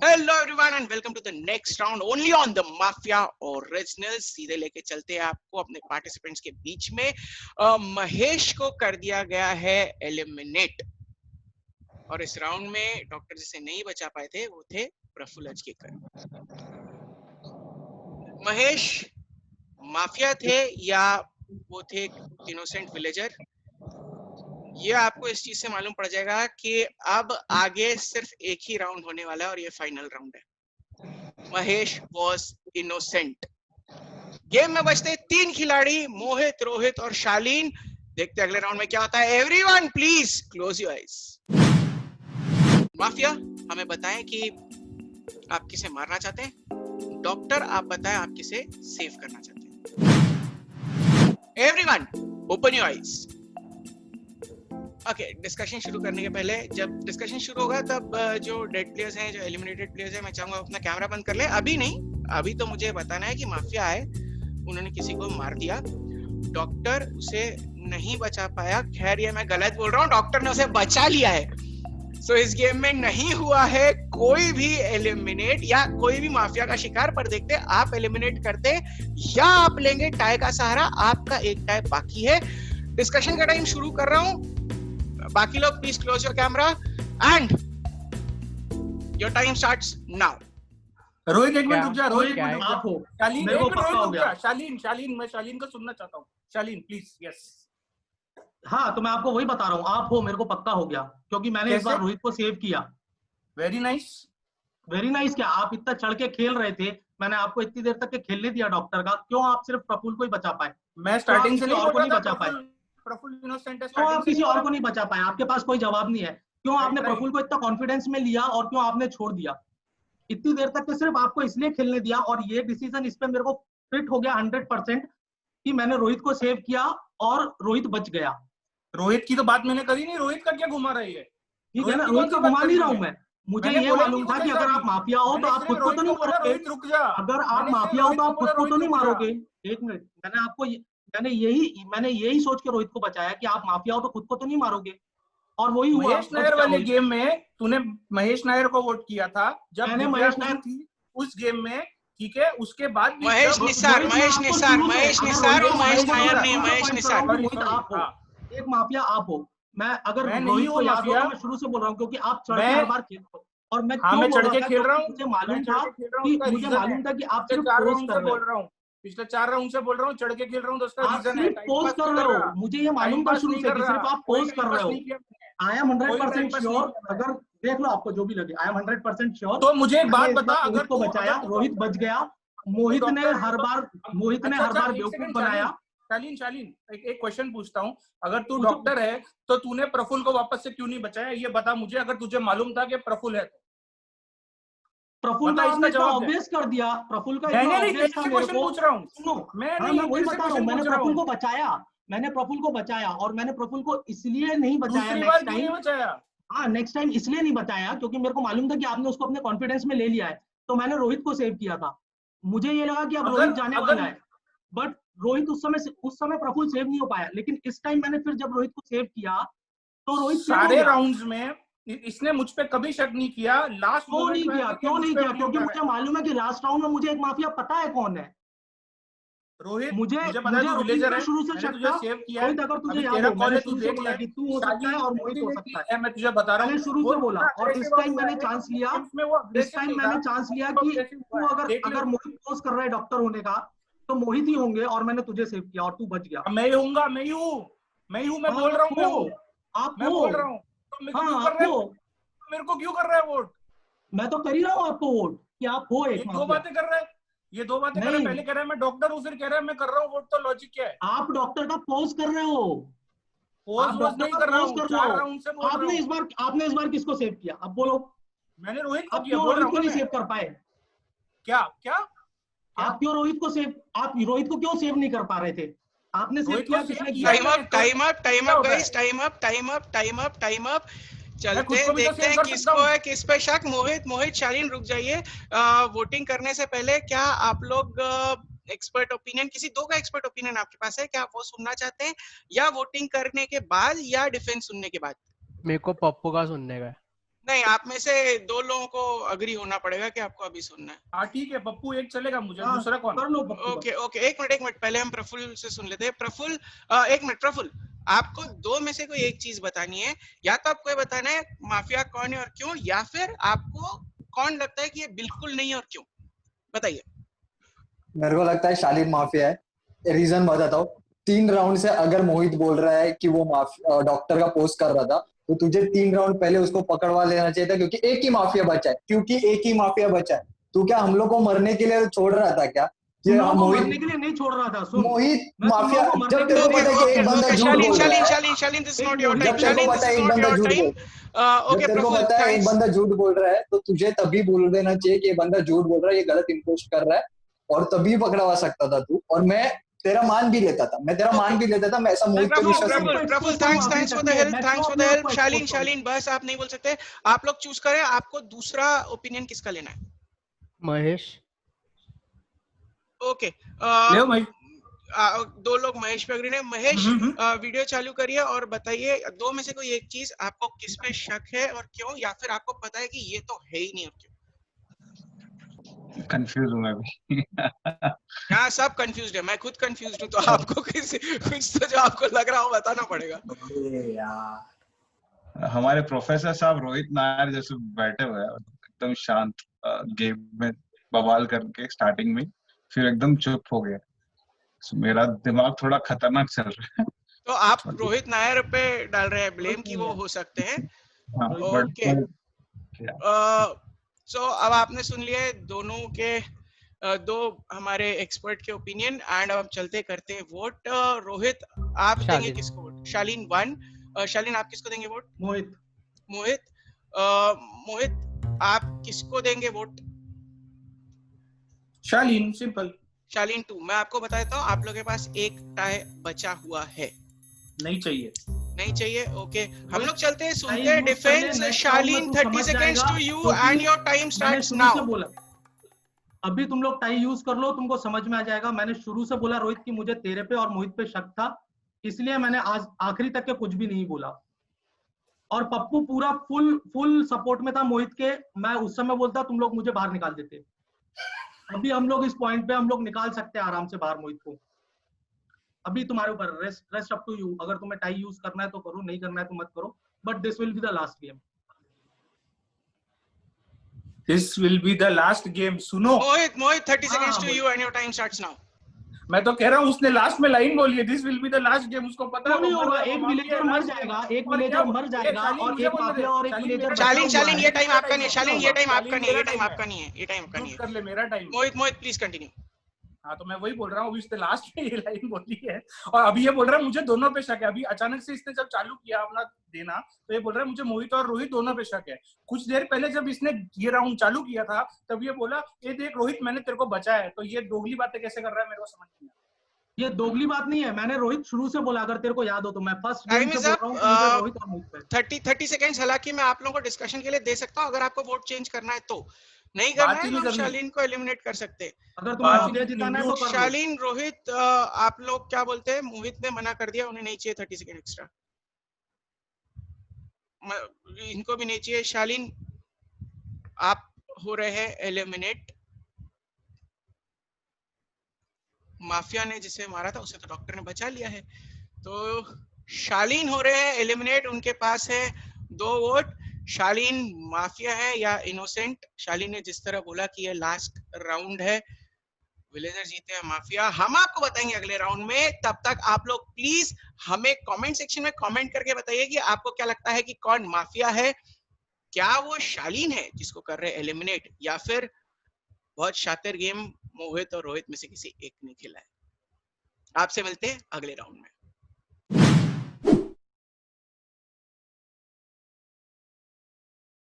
Hello everyone and welcome to the next round only on the mafia originals. सीधे लेके चलते हैं आपको अपने पार्टिसिपेंट्स के बीच में। महेश को कर दिया गया है एलिमिनेट और इस राउंड में डॉक्टर जिसे नहीं बचा पाए थे वो थे प्रफुल्ल अजकेकर। महेश माफिया थे या वो थे इनोसेंट विलेजर, ये आपको इस चीज से मालूम पड़ जाएगा कि अब आगे सिर्फ एक ही राउंड होने वाला है और ये फाइनल राउंड है। Mahesh was innocent. गेम में बचते 3 खिलाड़ी, मोहित, रोहित और शालीन। देखते अगले राउंड में क्या होता है। Everyone please close your eyes. Mafia हमें बताएं कि आप किसे मारना चाहते हैं। डॉक्टर आप बताएं आप किसे सेव करना चाहते हैं। Everyone open your eyes. Okay, discussion शुरू करने के पहले, जब डिस्कशन शुरू होगा तब जो डेड प्लेयर्स हैं, जो एलिमिनेटेड प्लेयर्स हैं, मैं चाहूंगा अपना कैमरा बंद कर ले। अभी नहीं, अभी तो मुझे बताना है कि माफिया है, उन्होंने किसी को मार दिया, डॉक्टर उसे नहीं बचा पाया। खैर ये मैं गलत बोल रहा हूँ, डॉक्टर ने उसे बचा लिया है। सो इस गेम में नहीं हुआ है कोई भी एलिमिनेट या कोई भी माफिया का शिकार। पर देखते आप एलिमिनेट करते या आप लेंगे टाई का सहारा। आपका एक टाई बाकी है। डिस्कशन का टाइम शुरू कर रहा हूँ। बाकी लोग please close your camera and your time starts now. Rohit एक मिनट रुक जा। रोहित आप हो। शालीन मेरे को पक्का हो गया। शालीन मैं शालीन को सुनना चाहता हूँ। शालीन प्लीज। यस हाँ, तो मैं आपको वही बता रहा हूँ, आप हो, मेरे को पक्का हो गया क्योंकि मैंने इस बार रोहित को सेव किया। Very nice. वेरी नाइस क्या, आप इतना चढ़ के खेल रहे थे, मैंने आपको इतनी देर तक के खेलने दिया डॉक्टर का। क्यों आप सिर्फ प्रफुल्ल को ही बचा पाए? मैं स्टार्टिंग से और को नहीं बचा पाए? प्रफुल्ल इनोसेंट है। क्यों आप किसी और को नहीं बचा पाए? आपके पास कोई जवाब नहीं है। क्यों आपने प्रफुल्ल को इतना कॉन्फिडेंस में लिया और क्यों आपने छोड़ दिया? इतनी देर तक के सिर्फ आपको इसलिए खेलने दिया और ये डिसीजन इस पे मेरे को फिट हो गया 100% कि मैंने रोहित को सेव किया और रोहित बच गया। रोहित की तो बात मैंने करी नहीं। रोहित का क्या घुमा रही है? ठीक है ना, रोहित को घुमा नहीं रहा हूं मैं। मुझे ये मालूम था कि अगर आप माफिया हो तो आप खुद को तो नहीं मारोगे। रुक जा। अगर आप माफिया हो तो आप खुद को तो नहीं मारोगे। एक मिनट, मैंने यही सोच के रोहित को बचाया कि आप माफिया हो तो खुद को तो नहीं मारोगे। और वही हुआ। महेश नायर वाले गेम में तूने महेश नायर को वोट किया था जब मैंने महेश नायर थी उस गेम में। ठीक है, उसके बाद महेश निसार और महेश नायर नहीं, महेश निसार। एक माफिया आप हो। मैं अगर रोहित को याद हो, मैं शुरू से बोल रहा हूँ क्योंकि आप चढ़ के हर बार खेलते हो और मैं क्यों चढ़ के खेल रहा हूँ। मुझे मालूम था कि आप सिर्फ पोस्ट कर रहे हो। पिछले 4 राउंड से बोल रहा हूँ, चढ़ के खेल रहा हूँ। दोस्तों आप सिर्फ पोस्ट कर रहे हो। मुझे ये मालूम था शुरू से कि सिर्फ आप पोस्ट कर रहे हो। I am 100% sure. अगर देख लो, आपको जो भी लगे, आई एम 100% श्योर। तो मुझे एक बात बता, अगर को बचाया, रोहित बच गया। मोहित ने हर बार बेवकूफ बनाया। शालीन एक क्वेश्चन पूछता हूँ। अगर तू डॉक्टर है तो तूने प्रफुल्ल को वापस से क्यों नहीं बचाया? ये बता मुझे। अगर तुझे मालूम था कि प्रफुल्ल है तो प्रफुल्ल का आपने इतना ऑब्वियस कर दिया। प्रफुल्ल का इतना ऑब्वियस था। मेरे को पूछ रहा हूँ। सुनो, मैं वही बता रहा हूँ। मैंने प्रफुल्ल को बचाया और मैंने प्रफुल्ल को इसलिए नहीं बचाया नेक्स्ट टाइम। हाँ, नेक्स्ट टाइम इसलिए नहीं बताया क्योंकि मेरे को मालूम था कि आपने उसको अपने कॉन्फिडेंस में ले लिया है। तो मैंने रोहित को सेव किया था। मुझे ये लगा कि अब रोहित जाने वाला है, बट रोहित उस समय प्रफुल्ल सेव नहीं हो पाया। लेकिन इस टाइम मैंने फिर जब रोहित को सेव किया तो रोहित सारे राउंड्स में इसने मुझ पे कभी शक नहीं किया। लास्ट क्यों नहीं किया? क्योंकि मुझे मालूम है कि लास्ट राउंड में मुझे एक माफिया पता है कौन है। रोहित मुझे शुरू से शक था। रोहित, अगर तुझे याद हो, मैंने शुरू से बोला कि तू हो सकता है और मोहित हो सकता है। मैं तुझे बता रहा हूँ, मैंने शुरू से बोला। और इस टाइम मैंने चांस लिया कि तू अगर मोहित पोज कर रहा है डॉक्टर होने का तो मोहित ही होंगे और मैंने तुझे सेव किया और तू बच गया। मैं बोल रहा हूँ। आप बोल रहा हूँ। मेरे को क्यों कर रहा है वोट? मैं तो कर ही रहा हूँ आपको वोट कि आप हो एक। दो बातें कर रहा है। ये 2 बातें कर रहा है। पहले कह रहा है मैं डॉक्टर हूँ, फिर कह रहा है मैं कर रहा हूँ वोट। तो लॉजिक क्या है? आप डॉक्टर का पोज कर रहे हो। पोज नहीं कर रहा हूँ। 4 राउंड से बोल रहा हूँ। आपने इस बार किसको सेव किया? अब बोलो। मैंने रोहित को किया। बोल रहा हूँ नहीं सेव कर पाए। क्या आप क्यों रोहित को क्यों सेव नहीं कर पा रहे थे? आपने सेव किया, किसने किया? Time up. चलते देखते हैं किसको है, किस पे शक। मोहित शालीन रुक जाइए। वोटिंग करने से पहले क्या आप लोग एक्सपर्ट ओपिनियन, किसी 2 का एक्सपर्ट ओपिनियन आपके पास है क्या? आप वो सुनना चाहते हैं या वोटिंग करने के बाद या डिफेंस सुनने के बाद? मेरे को पप्पू का सुनने का। नहीं, आप में से 2 लोगों को अग्री होना पड़ेगा कि आपको अभी सुनना है। हाँ ठीक है, पप्पू एक चलेगा मुझे, दूसरा कौन? कर लो पप्पू। ओके, एक मिनट, पहले हम प्रफुल्ल से सुन लेते हैं। प्रफुल्ल, एक मिनट प्रफुल्ल, आपको 2 में से कोई एक चीज बतानी है। या तो आपको ये बताना है माफिया कौन है और क्यों, या फिर आपको कौन लगता है कि ये बिल्कुल नहीं है और क्यों, बताइए। मेरे को लगता है शालीन माफिया है। रीजन बताता हूँ। 3 राउंड से अगर मोहित बोल रहा है कि वो डॉक्टर का पोस्ट कर रहा था, तो तुझे 3 राउंड पहले उसको पकड़वा लेना चाहिए था, क्योंकि एक ही माफिया बचा है। तू क्या हम लोग को मरने के लिए छोड़ रहा था क्या? ये मोहित मरने के लिए नहीं छोड़ रहा था। मोहित माफिया, जब तेरे को पता है कि एक बंदा झूठ बोल रहा है, शालीन, दिस इज नॉट योर जब टाइम। तेरे को पता है एक बंदा झूठ बोल ओके तेरे को प्रफुल्ल, पता है एक थैंक्स। बंदा झूठ बोल रहा है, तो तुझे तभी बोल देना चाहिए कि ये बंदा झूठ बोल रहा है, ये गलत इम्पोस्ट कर रहा है, और तभी पकड़वा सकता था तू। और मैं तेरा मान भी लेता था, मैं ऐसा मोहित पे विश्वास नहीं करता। Prafull, thanks for the help. Shaleen, बस आप नहीं बोल सकते, आप लोग चूज करें, आपको दूसरा ओपिनियन किसका लेना है? महेश। ओके, ले भाई। 2 लोग महेश पे अग्री है। महेश, वीडियो चालू करिए और बताइए 2 में से कोई एक चीज आपको किस पे शक है और क्यों, या फिर आपको पता है कि ये तो है ही नहीं और क्यों। कंफ्यूज हूँ मैं भी। हाँ, सब कंफ्यूज्ड है, मैं खुद कंफ्यूज्ड हूँ, तो आपको कुछ तो जो आपको लग रहा हो बताना पड़ेगा। यार हमारे प्रोफेसर साहब रोहित नायर जैसे बैठे हुए हैं, एकदम शांत, गेम में बवाल करके स्टार्टिंग में, फिर एकदम चुप हो गया। मेरा दिमाग थोड़ा खतरनाक चल रहा है। तो आप रोहित नायर पे डाल रहे हैं ब्लेम कि वो हो सकते हैं। हाँ, ओके, सो अब आपने सुन लिए दोनों के 2 हमारे एक्सपर्ट के ओपिनियन, एंड अब चलते करते हैं वोट। रोहित, आप देंगे किसको वोट? शालीन 1। शालीन, आप किसको देंगे वोट? मोहित, आप किसको देंगे वोट? शालीन, सिंपल। शालीन 2। मैं आपको बताता हूँ, आप लोगों के पास एक टाई बचा हुआ है। नहीं चाहिए। ओके, हम लोग चलते हैं, सुनते हैं defence. Shaleen, 30 seconds to you and your time starts now. अभी तुम लोग टाई यूज कर लो, तुमको समझ में आ जाएगा। मैंने शुरू से बोला रोहित कि मुझे तेरे पे और मोहित पे शक था, इसलिए मैंने आज आखिरी तक के कुछ भी नहीं बोला। और पप्पू पूरा फुल सपोर्ट में था मोहित के। मैं उस समय बोलता तुम लोग मुझे बाहर निकाल देते। अभी हम लोग इस पॉइंट पे हम लोग निकाल सकते हैं आराम से बाहर मोहित को। अभी तुम्हारे ऊपर, रेस्ट अप टू यू। अगर तुम्हें टाई यूज करना है तो करो, नहीं करना है तो मत करो, but this will be the last game. This will be the last game. सुनो Mohit 30 seconds to you and your time starts now. मैं तो कह रहा हूँ, उसने लास्ट में लाइन बोली है, this will be the last game. उसको पता है नहीं होगा, एक विलेजर मर जाएगा, और एक माफिया और एक विलेजर। शालीन, ये टाइम आपका नहीं है। शालीन, ये टाइम आपका नहीं है, ये टाइम आपका नहीं है, ये टाइम आपका नहीं है। कर ले मेरा टाइम। Mohit please continue. हाँ, तो मैं वही बोल रहा हूँ, अभी इसने लास्ट में ये लाइन बोली है, और अभी ये बोल रहा है मुझे दोनों पे शक है। अभी अचानक से इसने जब चालू किया अपना देना, तो ये बोल रहा है मुझे मोहित और रोहित दोनों पे शक है। कुछ देर पहले जब इसने ये राउंड चालू किया था, तब ये बोला ये देख रोहित, मैंने तेरे को बचाया है। तो ये दोगली बातें कैसे कर रहा है, मेरे को समझ नहीं आया। ये दोगली बात नहीं है, मैंने रोहित शुरू से बोला, अगर तेरे को याद हो तो। मैं फर्स्ट गेम से बोल रहा हूं रोहित और मोहित पे। 30 सेकंड्स हालांकि मैं आप लोगों को डिस्कशन के लिए दे सकता हूं, अगर आपको वोट चेंज करना है तो। नहीं करना है तो शालीन को एलिमिनेट कर सकते हैं। अगर तुम्हें जिताना है तो कर लो। शालीन, रोहित, आप लोग क्या बोलते हैं? मोहित ने मना कर दिया, उन्हें नहीं चाहिए 30 सेकंड एक्स्ट्रा, इनको भी नहीं चाहिए। शालीन, आप हो रहे हैं एलिमिनेट। माफिया ने जिसे मारा था उसे तो डॉक्टर ने बचा लिया है, तो शालीन हो रहे हैं एलिमिनेट। उनके पास है 2 वोट। शालीन माफिया है या इनोसेंट? शालीन ने जिस तरह बोला कि ये लास्ट राउंड है, विलेजर जीते हैं माफिया, हम आपको बताएंगे अगले राउंड में। तब तक आप लोग प्लीज हमें कमेंट सेक्शन में कमेंट करके बताइए कि आपको क्या लगता है कि कौन माफिया है। क्या वो शालीन है जिसको कर रहे एलिमिनेट, या फिर बहुत शातिर गेम मोहित और रोहित में से किसी एक ने खेला है? आपसे मिलते हैं अगले राउंड में।